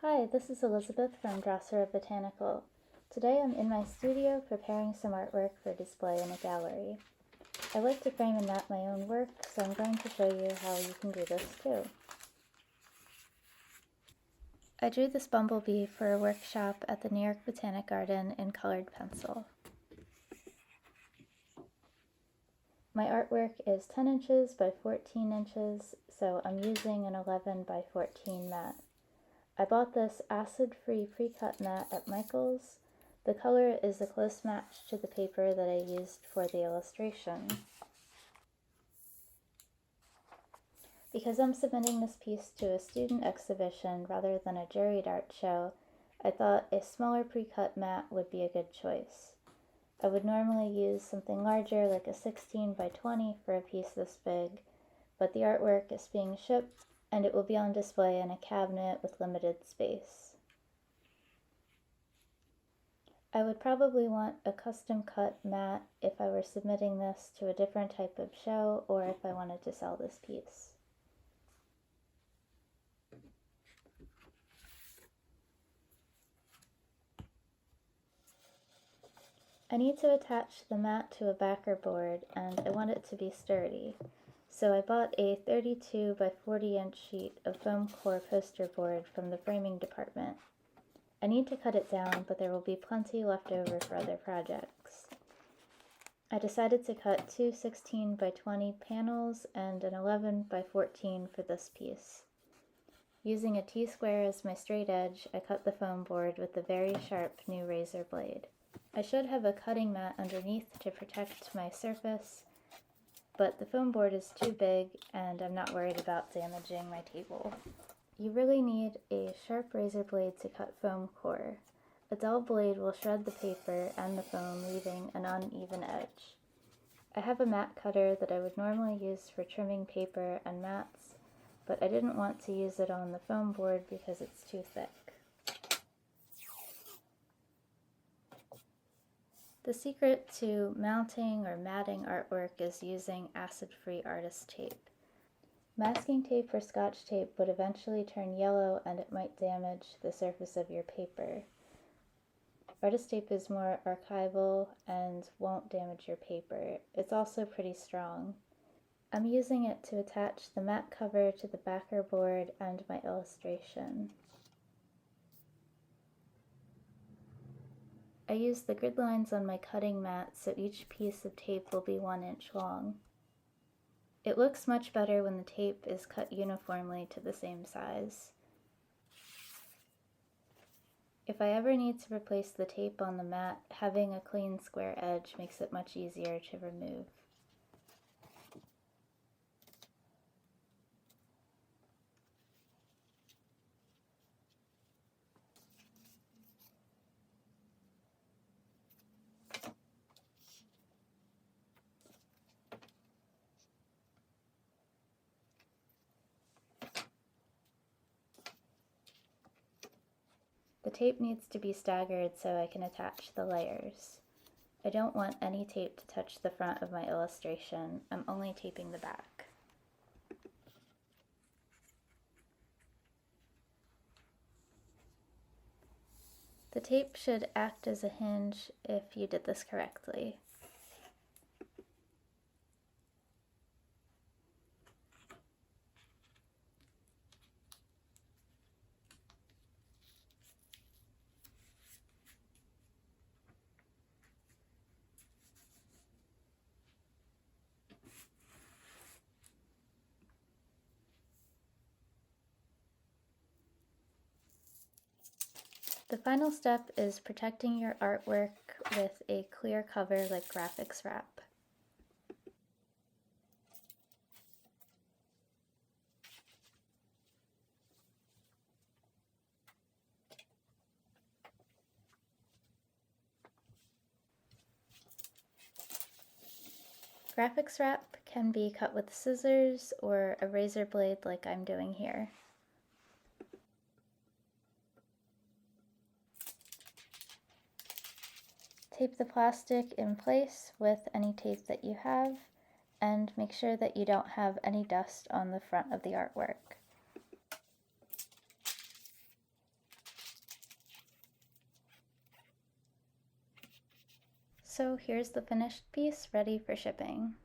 Hi, this is Elizabeth from Botanical. Today I'm in my studio preparing some artwork for display in a gallery. I like to frame and map my own work, so I'm going to show you how you can do this too. I drew this bumblebee for a workshop at the New York Botanic Garden in colored pencil. My artwork is 10 inches by 14 inches, so I'm using an 11 by 14 mat. I bought this acid-free pre-cut mat at Michael's. The color is a close match to the paper that I used for the illustration. Because I'm submitting this piece to a student exhibition rather than a juried art show, I thought a smaller pre-cut mat would be a good choice. I would normally use something larger like a 16 by 20 for a piece this big, but the artwork is being shipped and it will be on display in a cabinet with limited space. I would probably want a custom cut mat if I were submitting this to a different type of show or if I wanted to sell this piece. I need to attach the mat to a backer board and I want it to be sturdy. So I bought a 32 by 40 inch sheet of foam core poster board from the framing department. I need to cut it down, but there will be plenty left over for other projects. I decided to cut two 16 by 20 panels and an 11 by 14 for this piece. Using a T-square as my straight edge, I cut the foam board with the very sharp new razor blade. I should have a cutting mat underneath to protect my surface, but the foam board is too big and I'm not worried about damaging my table. You really need a sharp razor blade to cut foam core. A dull blade will shred the paper and the foam, leaving an uneven edge. I have a mat cutter that I would normally use for trimming paper and mats, but I didn't want to use it on the foam board because it's too thick. The secret to mounting or matting artwork is using acid-free artist tape. Masking tape or scotch tape would eventually turn yellow and it might damage the surface of your paper. Artist tape is more archival and won't damage your paper. It's also pretty strong. I'm using it to attach the mat cover to the backer board and my illustration. I use the grid lines on my cutting mat so each piece of tape will be 1 inch long. It looks much better when the tape is cut uniformly to the same size. If I ever need to replace the tape on the mat, having a clean square edge makes it much easier to remove. The tape needs to be staggered so I can attach the layers. I don't want any tape to touch the front of my illustration. I'm only taping the back. The tape should act as a hinge if you did this correctly. The final step is protecting your artwork with a clear cover like graphics wrap. Graphics wrap can be cut with scissors or a razor blade like I'm doing here. Tape the plastic in place with any tape that you have, and make sure that you don't have any dust on the front of the artwork. So here's the finished piece ready for shipping.